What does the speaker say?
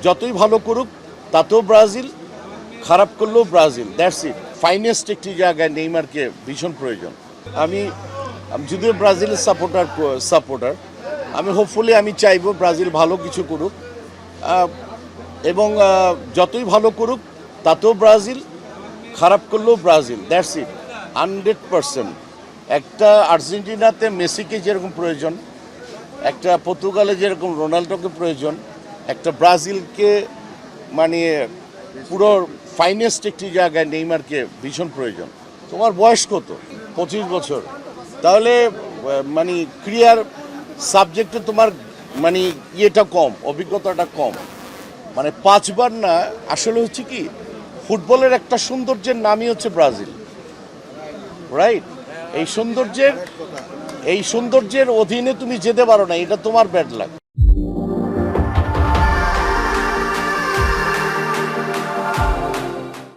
যতই ভালো করুক তাতেও ব্রাজিল, খারাপ করলেও ব্রাজিল, দ্যাটস ইট। ফাইনেস্ট একটি জায়গায় নেইমারকে ভীষণ প্রয়োজন। আমি যদিও ব্রাজিলের সাপোর্টার আমি হোপফুলি আমি চাইবো ব্রাজিল ভালো কিছু করুক, এবং যতই ভালো করুক তাতেও ব্রাজিল, খারাপ করলেও ব্রাজিল, দ্যাটস ইট। 100%। একটা আর্জেন্টিনাতে মেসিকে যেরকম প্রয়োজন, একটা পর্তুগালে যেরকম রোনাল্ডোকে প্রয়োজন, একটা ব্রাজিলকে মানে পুরো ফাইনেস্ট একটি জায়গায় নেইমারকে ভীষণ প্রয়োজন। তোমার বয়স কত? 25 বছর। তাহলে মানে ক্রিয়ার সাবজেক্টে তোমার মানে ইয়েটা কম, অভিজ্ঞতাটা কম। মানে 5 বার না, আসলে হচ্ছে কি ফুটবলের একটা সৌন্দর্যের নামই হচ্ছে ব্রাজিল, রাইট? এই সৌন্দর্যের অধীনে তুমি যেতে পারো না, এটা তোমার ব্যাড লাক।